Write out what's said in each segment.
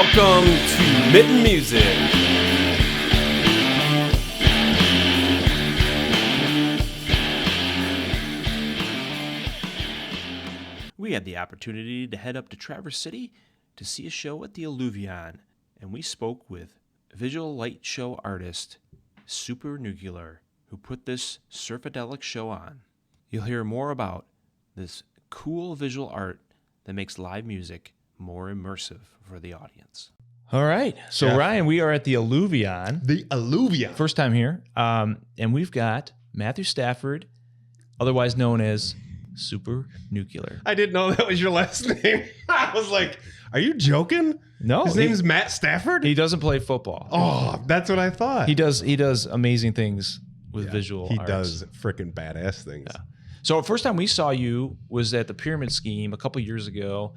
Welcome to Mitten Music. We had the opportunity to head up to Traverse City to see a show at the Alluvion, and we spoke with visual light show artist Super Nuclear, who put this psychedelic show on. You'll hear more about this cool visual art that makes live music more immersive for the audience. All right. So, Jeff. Ryan, we are at the Alluvion. The Alluvion. First time here. And we've got Matthew Stafford, otherwise known as Super Nuclear. I didn't know that was your last name. I was like, are you joking? No. His name's Matt Stafford? He doesn't play football. Oh, that's what I thought. He does amazing things with visual He arts. does freaking badass things. Yeah. So the first time we saw you was at the Pyramid Scheme a couple years ago.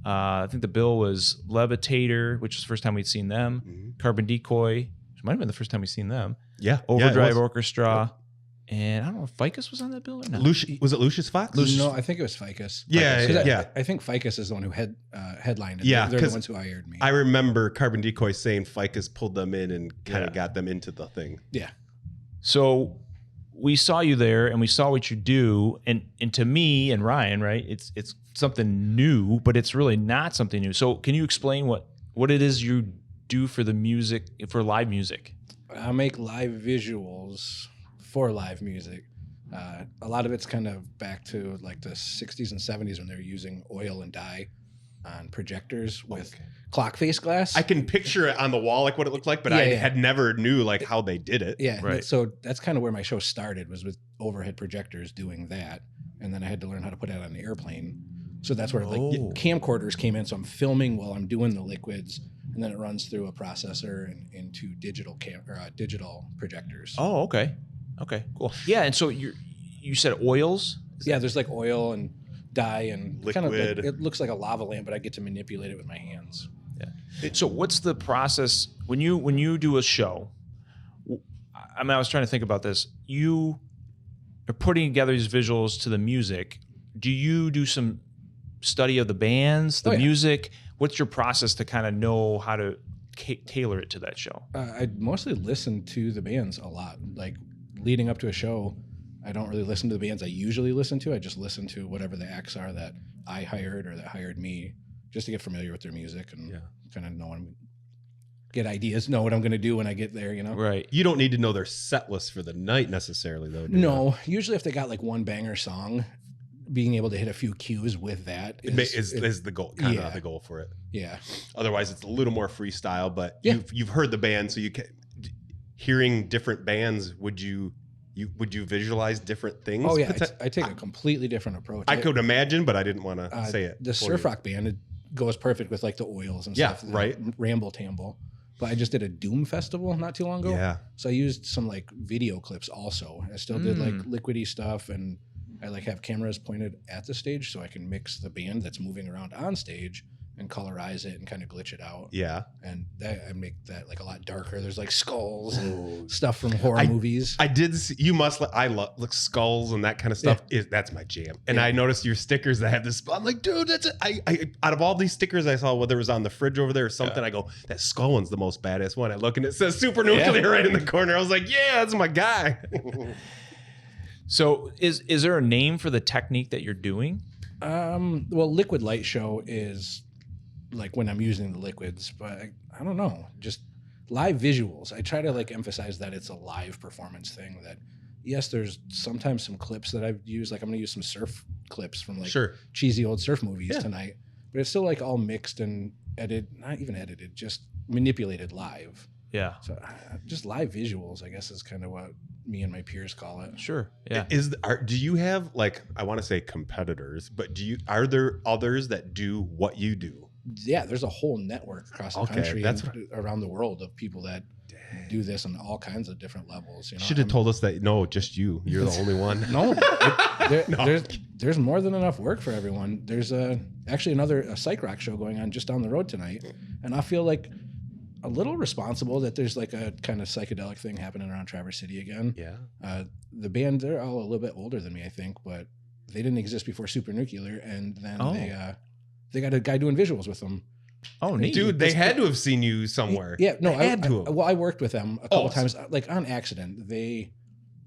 I think the bill was Levitator, which was the first time we'd seen them. Mm-hmm. Carbon Decoy, which might have been the first time we'd seen them. Yeah. Overdrive yeah, Orchestra. And I don't know if Ficus was on that bill or not. Was it Lucius Fox? No, I think it was Ficus. Yeah, Ficus. yeah. I think Ficus is the one who headlined it. Yeah, They're the 'cause ones who hired me. I remember Carbon Decoy saying Ficus pulled them in and kind of got them into the thing. Yeah. So we saw you there and we saw what you do. And to me and Ryan, right, it's something new, but it's really not something new. So can you explain what it is you do for the music, for live music? I make live visuals for live music. A lot of it's kind of back to like the 60s and 70s when they were using oil and dye on projectors with clock face glass. I can picture it on the wall, like what it looked like, but I had never knew like how they did it. Yeah, Right. So that's kind of where my show started, was with overhead projectors doing that, and then I had to learn how to put it on an airplane. So that's where like camcorders came in. So I'm filming while I'm doing the liquids, and then it runs through a processor and into digital digital projectors. Oh, okay, cool. Yeah, and so you said oils. Yeah, there's like oil and dye and kind of Liquid. it looks like a lava lamp, but I get to manipulate it with my hands. Yeah. So what's the process when you do a show? I mean, I was trying to think about this. You are putting together these visuals to the music. Do you do some study of the bands, the music? What's your process to kind of know how to tailor it to that show? I mostly listen to the bands a lot. Like leading up to a show, I don't really listen to the bands I usually listen to. I just listen to whatever the acts are that I hired or that hired me, just to get familiar with their music and kind of get ideas, know what I'm going to do when I get there, you know? Right. You don't need to know their set list for the night necessarily, though. Do No. Usually if they got like one banger song, being able to hit a few cues with that is the goal, kind of the goal for it. Yeah. Otherwise, it's a little more freestyle. But you've heard the band, so you can hearing different bands. Would you visualize different things? Oh yeah, I take a completely different approach. I could imagine, but I didn't want to say it. The surf rock band, it goes perfect with like the oils and stuff. Right. Ramble Tamble. But I just did a Doom festival not too long ago. Yeah. So I used some like video clips also. I still did like liquidy stuff, and I like have cameras pointed at the stage so I can mix the band that's moving around on stage and colorize it and kind of glitch it out. Yeah. And I make that like a lot darker. There's like skulls and stuff from horror movies. I did see, I love like skulls and that kind of stuff. That's my jam. And I noticed your stickers that have this. I'm like, dude, that's it. I out of all these stickers I saw, whether it was on the fridge over there or something, I go, that skull one's the most badass one. I look and it says Super Nuclear right in the corner. I was like, yeah, that's my guy. So is there a name for the technique that you're doing? Well, liquid light show is like when I'm using the liquids, but I don't know, just live visuals. I try to like emphasize that it's a live performance thing. That yes, there's sometimes some clips that I've used. Like I'm gonna use some surf clips from like cheesy old surf movies tonight, but it's still like all mixed and not even edited, just manipulated live. Yeah. So just live visuals, I guess, is kind of what me and my peers call it. Sure. Yeah. Do you have like, I want to say competitors, but are there others that do what you do? Yeah, there's a whole network across the country and around the world of people that do this on all kinds of different levels. You know, should have told us that. No, just you. You're the only one. No, there's more than enough work for everyone. There's actually another psych rock show going on just down the road tonight, and I feel like a little responsible that there's like a kind of psychedelic thing happening around Traverse City again. Yeah. The band, they're all a little bit older than me, I think, but they didn't exist before Super Nuclear, and then they got a guy doing visuals with them. Oh, neat. Dude, they had to have seen you somewhere. Yeah, no, They had to have. Well, I worked with them a couple times, like on accident. They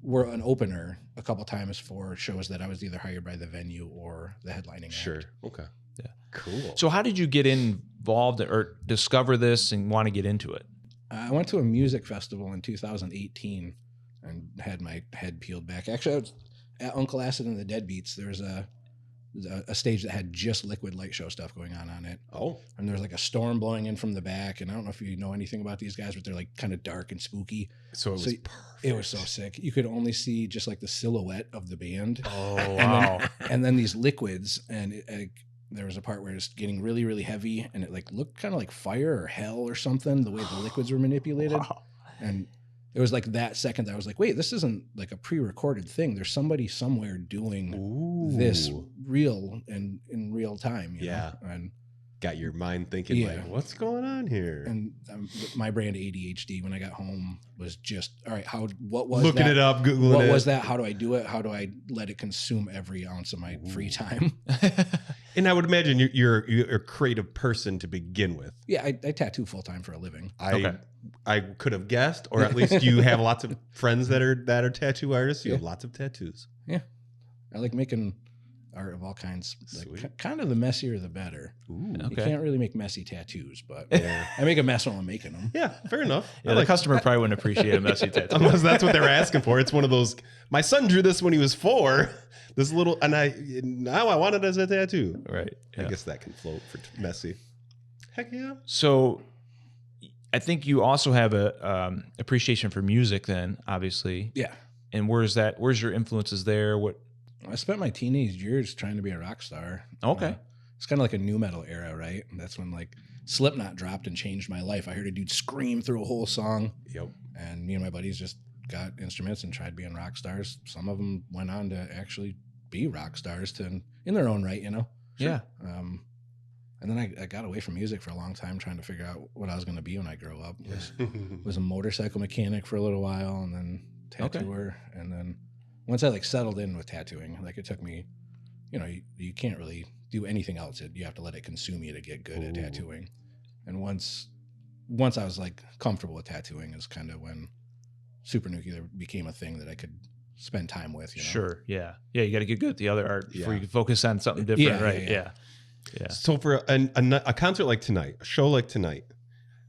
were an opener a couple times for shows that I was either hired by the venue or the headlining Sure. act. Okay. Yeah. Cool. So how did you get involved or discover this and want to get into it? I went to a music festival in 2018 and had my head peeled back. Actually, I was at Uncle Acid and the Deadbeats. There was a stage that had just liquid light show stuff going on it. Oh. And there was like a storm blowing in from the back. And I don't know if you know anything about these guys, but they're like kind of dark and spooky. So it was perfect. It was so sick. You could only see just like the silhouette of the band. Oh, wow. And then these liquids. And there was a part where it's getting really, really heavy. And it like looked kind of like fire or hell or something, the way the liquids were manipulated. Wow. And it was like that second that I was like, wait, this isn't like a pre-recorded thing. There's somebody somewhere doing this real and in real time. You know? And got your mind thinking like, what's going on here? And my brand ADHD when I got home was just, all right, what was looking that? it up, Googling what it. was that? How do I do it? How do I let it consume every ounce of my free time? And I would imagine you're a creative person to begin with. Yeah, I tattoo full time for a living. I could have guessed, or at least you have lots of friends that are tattoo artists. You have lots of tattoos. Yeah, I like making art of all kinds. Like, kind of the messier the better. Ooh, You can't really make messy tattoos, but I make a mess while I'm making them. Yeah, fair enough. Yeah, the customer probably wouldn't appreciate a messy tattoo. Unless that's what they were asking for. It's one of those, my son drew this when he was 4. This little, and now I want it as a tattoo. Right. I guess that can float for messy. Heck yeah. So I think you also have a appreciation for music then, obviously. Yeah. And where's your influences there? What? I spent my teenage years trying to be a rock star. Okay. It's kind of like a new metal era, right? And that's when like Slipknot dropped and changed my life. I heard a dude scream through a whole song. Yep. And me and my buddies just got instruments and tried being rock stars. Some of them went on to actually be rock stars in their own right, you know? Yeah. And then I got away from music for a long time trying to figure out what I was going to be when I grow up. Was a motorcycle mechanic for a little while and then tattooer. Okay. And then once I like settled in with tattooing, like it took me, you can't really do anything else. You have to let it consume you to get good at tattooing. And once I was like comfortable with tattooing is kind of when Supernuclear became a thing that I could spend time with. Sure. Yeah. Yeah. You got to get good at the other art before you can focus on something different. Right. Yeah. So for a concert like tonight, a show like tonight,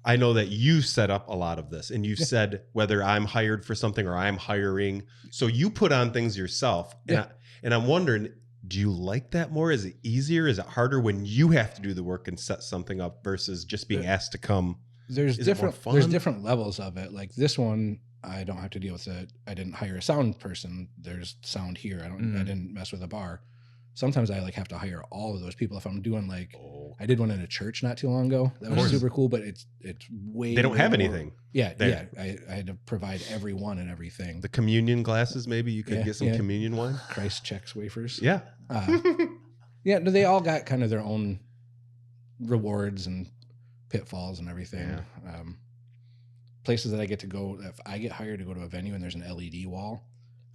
I know that you set up a lot of this and you said whether I'm hired for something or I'm hiring. So you put on things yourself. And I'm wondering, do you like that more? Is it easier? Is it harder when you have to do the work and set something up versus just being asked to come? There's different levels of it. Like this one, I don't have to deal with it. I didn't hire a sound person. There's sound here. I didn't mess with a bar. Sometimes I like have to hire all of those people if I'm doing like I did one in a church not too long ago. That was super cool, but it's way they don't have more. anything. Yeah. I had to provide everyone and everything. The communion glasses, maybe you could get some communion wine. Christ checks wafers. Yeah. They all got kind of their own rewards and pitfalls and everything. Yeah. Places that I get to go, if I get hired to go to a venue and there's an LED wall,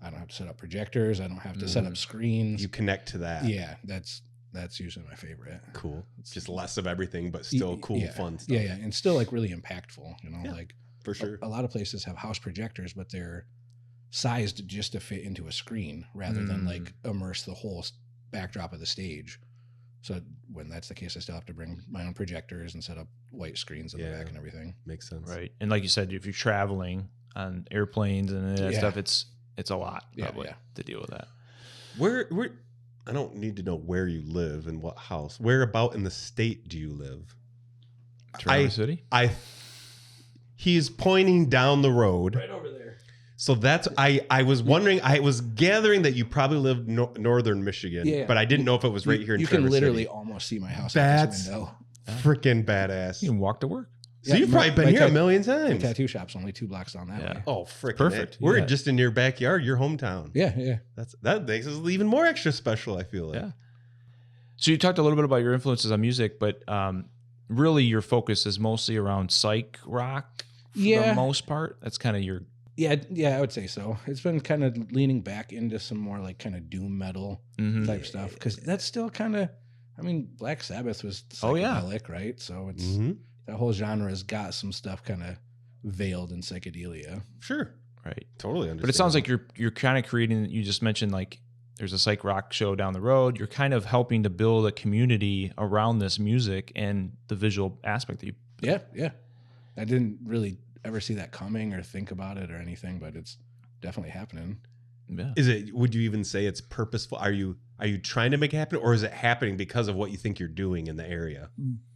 I don't have to set up projectors. I don't have to set up screens. You connect to that. Yeah, that's usually my favorite. Cool. It's just less of everything, but still cool, fun stuff. Yeah, and still like really impactful. Like for sure. A lot of places have house projectors, but they're sized just to fit into a screen rather than like immerse the whole backdrop of the stage. So when that's the case, I still have to bring my own projectors and set up white screens in the back and everything. Makes sense. Right. And like you said, if you're traveling on airplanes and that stuff, it's a lot probably to deal with that. Where I don't need to know where you live and what house. Where about in the state do you live? Traverse City? He's pointing down the road. Right over there. So that's I was wondering. I was gathering that you probably lived northern Michigan, but I didn't know if it was right here in Traverse City. You can literally almost see my house out this window. Freaking badass. You can walk to work. So you've probably been here a million times. The tattoo shop's only 2 blocks down that way. Oh, freaking perfect. We're just in your backyard, your hometown. Yeah. That makes us even more extra special, I feel like. Yeah. So you talked a little bit about your influences on music, but really your focus is mostly around psych rock for the most part. That's kind of your... Yeah, I would say so. It's been kind of leaning back into some more like kind of doom metal type stuff because that's still kind of... I mean, Black Sabbath was Oh, yeah. psychedelic, right? So it's Mm-hmm. that whole genre has got some stuff kind of veiled in psychedelia. Sure. Right. Totally understand. But it sounds like you're kind of creating, you just mentioned like there's a psych rock show down the road. You're kind of helping to build a community around this music and the visual aspect that you. Yeah. I didn't really ever see that coming or think about it or anything, but it's definitely happening. Yeah. Would you even say it's purposeful? Are you trying to make it happen, or is it happening because of what you think you're doing in the area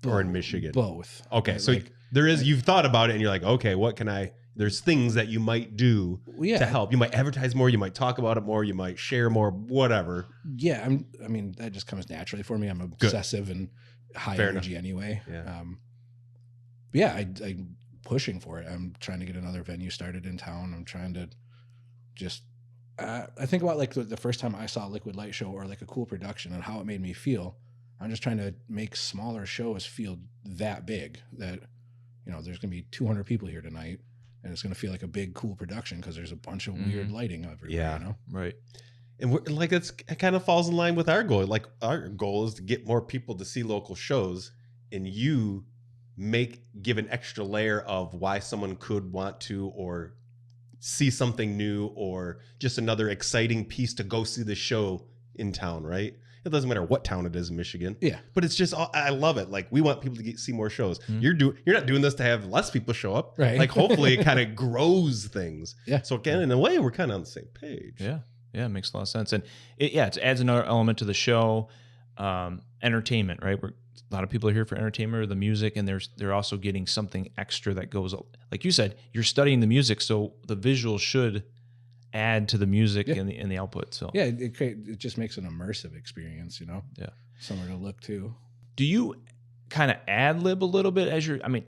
or in Michigan? Both. Okay. So you've thought about it and you're like, okay, what can there's things that you might do to help. You might advertise more, you might talk about it more, you might share more, whatever. Yeah. I mean, that just comes naturally for me. I'm obsessive and high energy anyway. Yeah. I'm pushing for it. I'm trying to get another venue started in town. I'm trying to just, I think about like the first time I saw a Liquid Light show or like a cool production and how it made me feel. I'm just trying to make smaller shows feel that big that, there's going to be 200 people here tonight and it's going to feel like a big, cool production because there's a bunch of weird lighting everywhere. Yeah. Right. And it kind of falls in line with our goal. Like our goal is to get more people to see local shows, and you give an extra layer of why someone could want to or see something new or just another exciting piece to go see the show in town, right? It doesn't matter what town it is in Michigan. Yeah. But it's just, I love it. Like we want people to see more shows. You're not doing this to have less people show up. Right. Like hopefully it kind of grows things. Yeah. So again, in a way, we're kind of on the same page. Yeah. Yeah. It makes a lot of sense. And it adds another element to the show. Entertainment, right? A lot of people are here for entertainment or the music, and they're also getting something extra that goes, like you said, you're studying the music, so the visual should add to the music and the output. So yeah, it just makes an immersive experience, Yeah. Somewhere to look to. Do you kind of ad lib a little bit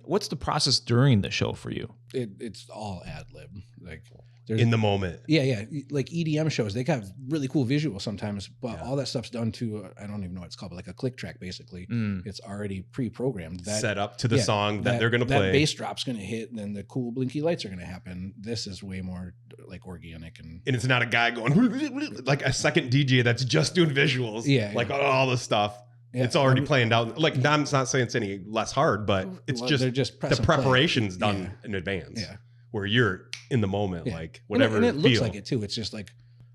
what's the process during the show for you? It's all ad lib, like in the moment. Yeah. Like EDM shows, they got really cool visuals sometimes, but all that stuff's done to, I don't even know what it's called, but like a click track, basically. It's already pre-programmed. Set up to the song that they're going to play. That bass drop's going to hit, and then the cool blinky lights are going to happen. This is way more like organic. And it's not a guy going, like a second DJ that's just doing visuals. Yeah. Like all the stuff. Yeah. It's already planned out. Like, I'm not saying it's any less hard, but it's just the preparation's done in advance. Yeah. Where you're in the moment, like whatever. And it looks like it too. It's just like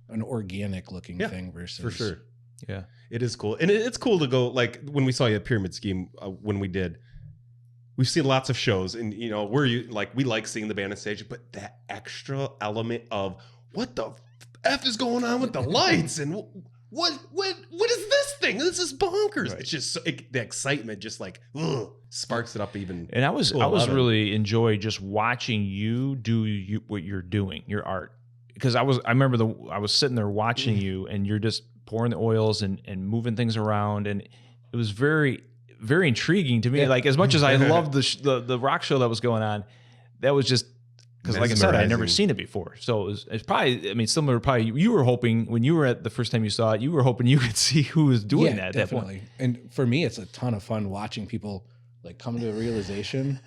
an organic looking thing versus. For sure. Yeah. It is cool. And it's cool to go, like when we saw you at Pyramid Scheme, when we've seen lots of shows and, we like seeing the band on stage, but that extra element of what the F is going on with the lights and what is this thing? This is bonkers. Right. It's just the excitement just sparks it up even. And I was really enjoy just watching you do what you're doing, your art. Because I remember I was sitting there watching you and you're just pouring the oils and moving things around, and it was very, very intriguing to me. Yeah. Like as much as I loved the rock show that was going on, that was just because, like I said, I'd never seen it before. So it's probably, similar. Probably you were hoping when you were at the first time you saw it, you were hoping you could see who was doing that. Definitely. At that point. And for me, it's a ton of fun watching people like come to a realization.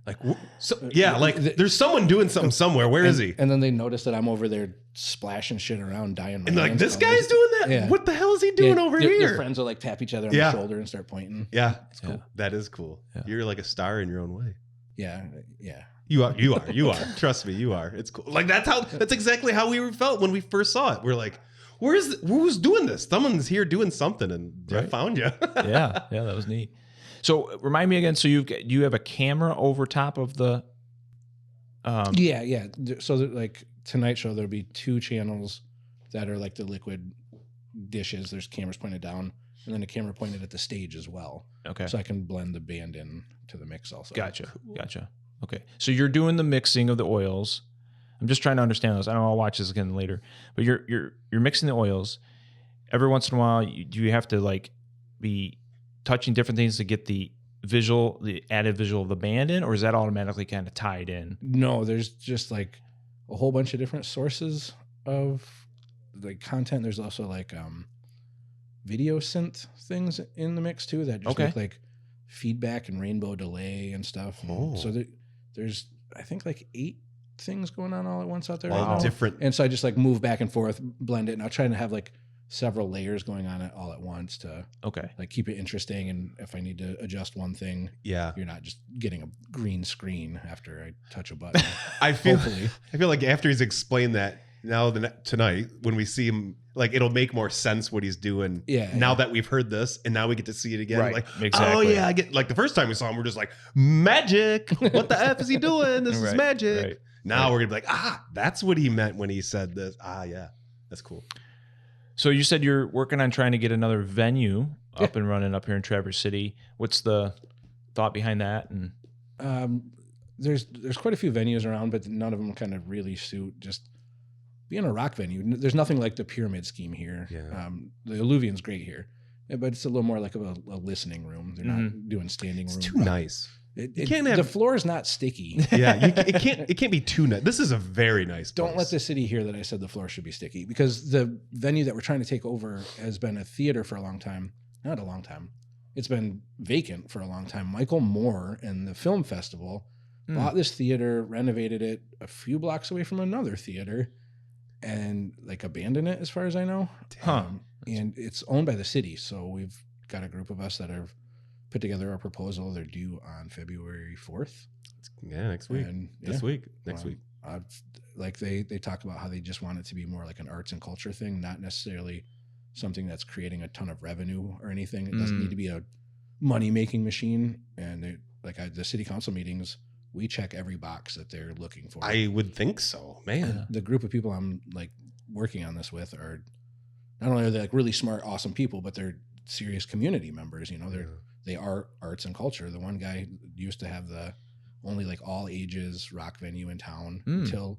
There's someone doing something somewhere. Where is he? And then they notice that I'm over there splashing shit around, dying. And like, this guy's doing that? Yeah. What the hell is he doing over here? Their friends will like tap each other on the shoulder and start pointing. Yeah, it's cool. Yeah. That is cool. Yeah. You're like a star in your own way. Yeah. You are. Trust me, you are. It's cool. Like that's exactly how we felt when we first saw it. We're like, who's doing this? Someone's here doing something, and I found you. Yeah, that was neat. So remind me again. So you have a camera over top of the. Yeah. So like tonight's show, there'll be 2 channels that are like the liquid dishes. There's cameras pointed down, and then a camera pointed at the stage as well. Okay. So I can blend the band in to the mix also. Gotcha. Okay. So you're doing the mixing of the oils. I'm just trying to understand those. I know I'll watch this again later, but you're mixing the oils. Every once in a while, do you have to like be touching different things to get the added visual of the band in, or is that automatically kind of tied in? No, there's just like a whole bunch of different sources of like content. There's also like video synth things in the mix too that just make like feedback and rainbow delay and stuff. Oh. So there's I think like 8 things going on all at once out there. All different. And so I just like move back and forth, blend it, and I'll try to have like several layers going on it all at once to Okay. like keep it interesting. And if I need to adjust one thing, Yeah. you're not just getting a green screen after I touch a button. I feel Hopefully. like after he's explained that, now tonight when we see him, like it'll make more sense what he's doing. Yeah. Now that we've heard this and now we get to see it again. Right. Like, Exactly. oh yeah, I get like the first time we saw him, we're just like, magic. What the F is he doing? This is Right, magic. right. Now we're gonna be like, that's what he meant when he said this. Yeah, that's cool. So you said you're working on trying to get another venue up and running up here in Traverse City. What's the thought behind that? And There's quite a few venues around, but none of them kind of really suit just being a rock venue. There's nothing like the pyramid scheme here. Yeah. The Alluvian's great here, but it's a little more like a listening room. They're not doing standing room. It's too nice. You can't have the floor is not sticky. Yeah, it can't be too nice. This is a very nice place. Don't let the city hear that I said the floor should be sticky, because the venue that we're trying to take over has been a theater for a long time. Not a long time. It's been vacant for a long time. Michael Moore and the film festival bought this theater, renovated it a few blocks away from another theater, and like abandoned it as far as I know. And it's owned by the city. So we've got a group of us that have put together our proposal. They're due on February 4th. Yeah, next week. And, Next week. Like they talk about how they just want it to be more like an arts and culture thing, not necessarily something that's creating a ton of revenue or anything. It doesn't need to be a money-making machine. And the city council meetings, we check every box that they're looking for. I would think so, man. The group of people I'm like working on this with are not only are they like really smart, awesome people, but they're serious community members. You know, they are arts and culture. The one guy used to have the only like all ages rock venue in town until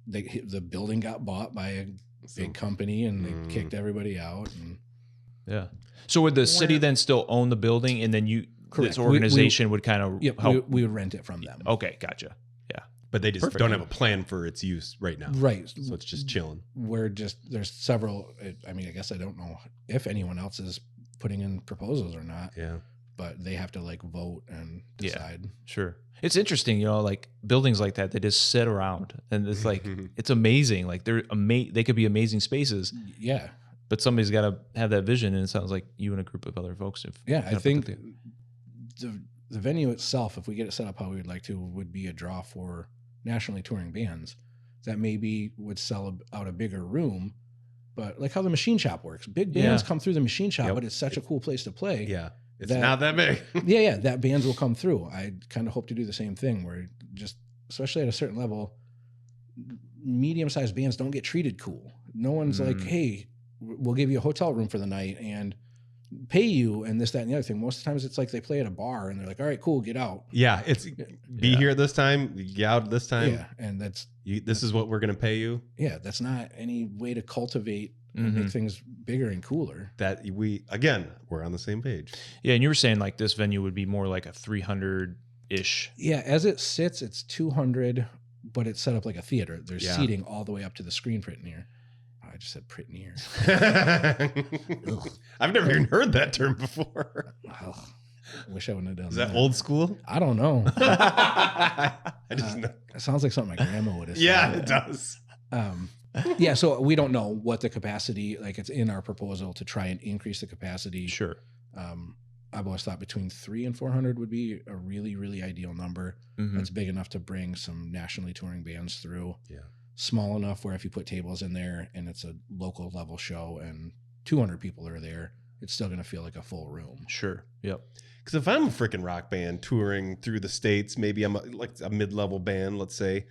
the building got bought by a big company and they kicked everybody out. And yeah. So would the city then still own the building, and then this organization would kind of help? We would rent it from them. Okay, gotcha. Yeah. But they just don't have a plan for its use right now. Right. So it's just chilling. There's several, I mean, I guess I don't know if anyone else is putting in proposals or not. Yeah. But they have to like vote and decide. Yeah, sure. It's interesting, like buildings like that, they just sit around, and it's like, it's amazing. Like they could be amazing spaces. Yeah. But somebody's got to have that vision, and it sounds like you and a group of other folks have. Yeah, I think the venue itself, if we get it set up how we would like to, would be a draw for nationally touring bands that maybe would sell out a bigger room. But like how the Machine Shop works, big bands come through the Machine Shop, but it's such a cool place to play. Yeah, it's not that big. yeah, that bands will come through. I kind of hope to do the same thing, where just, especially at a certain level, medium-sized bands don't get treated cool. No one's like, hey, we'll give you a hotel room for the night and pay you and this, that, and the other thing. Most of the times it's like they play at a bar and they're like, all right, cool, get out. Yeah, it's be here this time, get out this time. Yeah, and this is what we're going to pay you. Yeah, that's not any way to cultivate and make things bigger and cooler. That we're on the same page. Yeah, and you were saying like this venue would be more like a 300-ish. Yeah, as it sits, it's 200, but it's set up like a theater. There's seating all the way up to the screen print near. I just said print near. I've never even heard that term before. Well, I wish I wouldn't have done that. Is that old school? I don't know. I just know. It sounds like something my grandma would have said. Yeah, it does. Yeah, so we don't know what the capacity, like it's in our proposal to try and increase the capacity. Sure. I've always thought between 300 and 400 would be a really, really ideal number. That's big enough to bring some nationally touring bands through. Yeah. Small enough where if you put tables in there and it's a local level show and 200 people are there, it's still going to feel like a full room. Sure. Yep. Because if I'm a freaking rock band touring through the States, maybe I'm like a mid-level band, let's say,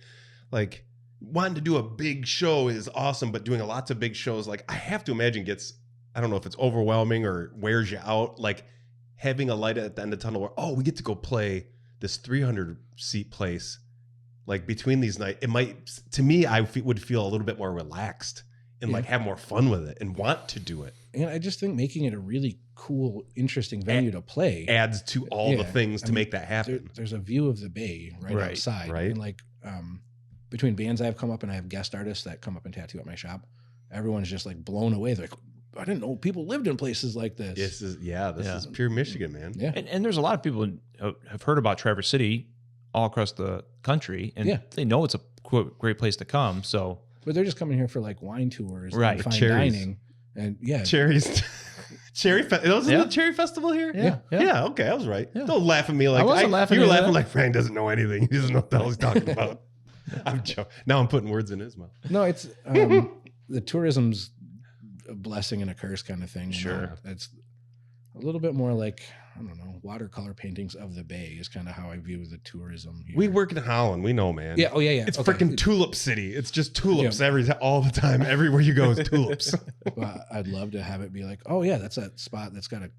like wanting to do a big show is awesome, but doing lots of big shows, like I have to imagine gets, I don't know if it's overwhelming or wears you out. Like having a light at the end of the tunnel where, we get to go play this 300 seat place. Like between these nights, it might, to me, would feel a little bit more relaxed and like have more fun with it and want to do it. And I just think making it a really cool, interesting venue to play adds to all the things to make that happen. There's a view of the bay right outside. Right. And like between bands I've come up and I have guest artists that come up and tattoo at my shop, everyone's just like blown away. They're like, I didn't know people lived in places like this. This is pure Michigan, man. Yeah. And there's a lot of people who have heard about Traverse City all across the country, and they know it's a great place to come. So, but they're just coming here for like wine tours, right? and fine cherries. dining, And yeah, Cherries. Wasn't the Cherry Festival here? Yeah. Okay, I was right. Yeah. Don't laugh at me like I wasn't laughing You were at laughing that. like Frank doesn't know anything. He doesn't know what the hell he's talking about. I'm joking. Now I'm putting words in his mouth. no, it's the tourism's a blessing and a curse kind of thing. Sure. It's a little bit more like, I don't know, watercolor paintings of the Bay is kind of how I view the tourism here. We work in Holland. We know, man. Yeah. Oh, yeah. It's freaking tulip city. It's just tulips all the time. Everywhere you go is tulips. Well, I'd love to have it be like, oh yeah, that's that spot that's got a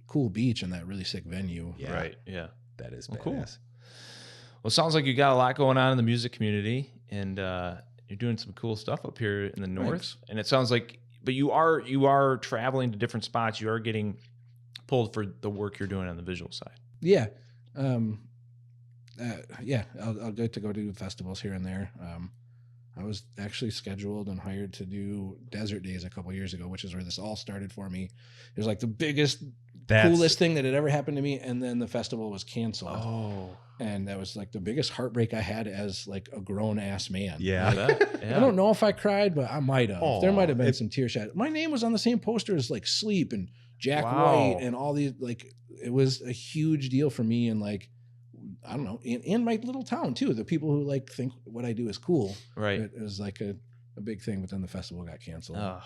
cool beach and that really sick venue. Yeah. Right. Yeah. That is Well, badass. cool. Well, it sounds like you got a lot going on in the music community, and you're doing some cool stuff up here in the north. Thanks. And it sounds like, but you are traveling to different spots. You are getting pulled for the work you're doing on the visual side. Yeah. I'll get to go do festivals here and there. I was actually scheduled and hired to do Desert Days a couple years ago, which is where this all started for me. It was like the biggest, coolest thing that had ever happened to me. And then the festival was canceled. Oh. And that was like the biggest heartbreak I had as like a grown ass man. Yeah. Yeah. I don't know if I cried, but I might have. Aw, There might have been some tear shed. My name was on the same poster as like Sleep and Jack White and all these, like, it was a huge deal for me. And like, I don't know, in my little town too, the people who like think what I do is cool. Right. It was like a big thing, but then the festival got canceled. Oh,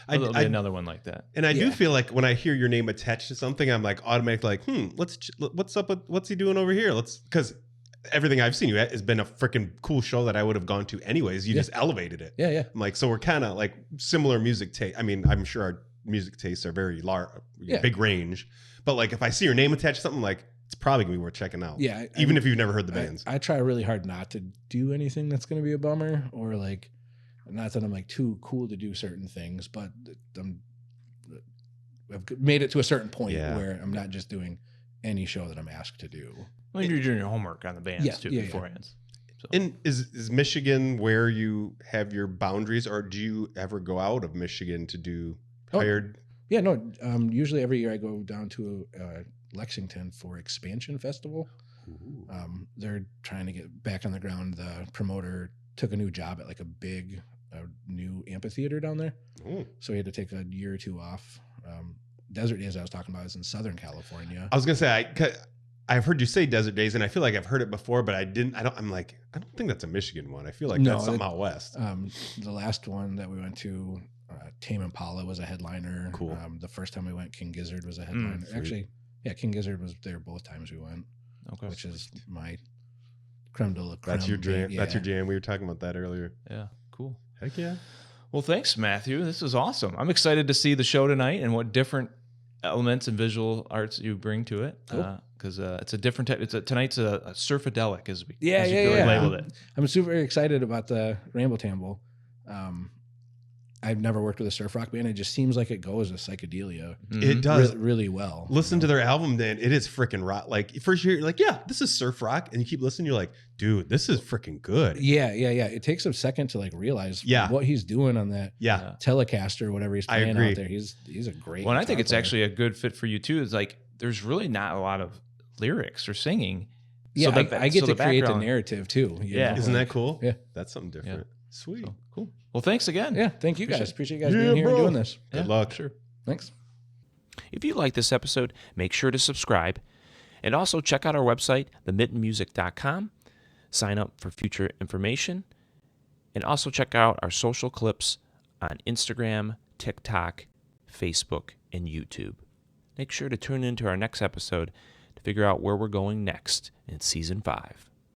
there'll be another one like that. And I do feel like when I hear your name attached to something, I'm like automatically like, what's up with, what's he doing over here? Because everything I've seen you at has been a freaking cool show that I would have gone to anyways. You just elevated it. Yeah. I'm like, so we're kind of like similar music taste. I mean, I'm sure our music tastes are very large, big range. But like, if I see your name attached to something, like, it's probably gonna be worth checking out. Yeah. Even if you've never heard the bands. I try really hard not to do anything that's going to be a bummer, or like, not that I'm like too cool to do certain things, but I've made it to a certain point where I'm not just doing any show that I'm asked to do. Well, you're doing your homework on the bands too beforehand. So. And is Michigan where you have your boundaries, or do you ever go out of Michigan to do hired? Yeah, no. Usually every year I go down to Lexington for Expansion Festival. They're trying to get back on the ground. The promoter took a new job at like a big new amphitheater down there. So he had to take a year or two off. Desert Days I was talking about is in Southern California. I was gonna say I've heard you say Desert Days, and I feel like I've heard it before, but I don't think that's a Michigan one. I feel like that's something out west. The last one that we went to, Tame Impala was a headliner. Cool. The first time we went, King Gizzard was a headliner. Actually, King Gizzard was there both times we went. Okay. Which is my creme de la creme. That's your jam. That's your jam. We were talking about that earlier. Yeah. Cool. Heck yeah. Well, thanks, Matthew. This is awesome. I'm excited to see the show tonight and what different elements and visual arts you bring to it. Because it's a different type. Tonight's a surfadelic, as we labeled it. I'm super excited about the Ramble Tamble. I've never worked with a surf rock band. It just seems like it goes with psychedelia. It does really well. Listen to their album, then it is freaking rock. Like first you're like, yeah, this is surf rock, and you keep listening, you're like, dude, this is freaking good. Yeah. It takes a second to like realize what he's doing on that Telecaster or whatever he's playing out there. He's a great. Well, and I think it's actually a good fit for you too. It's like there's really not a lot of lyrics or singing. Yeah, so I get to create the narrative too. Isn't that cool? Yeah, that's something different. Yeah. Sweet. So, cool. Well, thanks again. Yeah, thank you guys. Appreciate you guys being here and doing this. Good luck. Sure. Thanks. If you like this episode, make sure to subscribe. And also check out our website, themittenmusic.com. Sign up for future information. And also check out our social clips on Instagram, TikTok, Facebook, and YouTube. Make sure to tune into our next episode to figure out where we're going next in Season 5.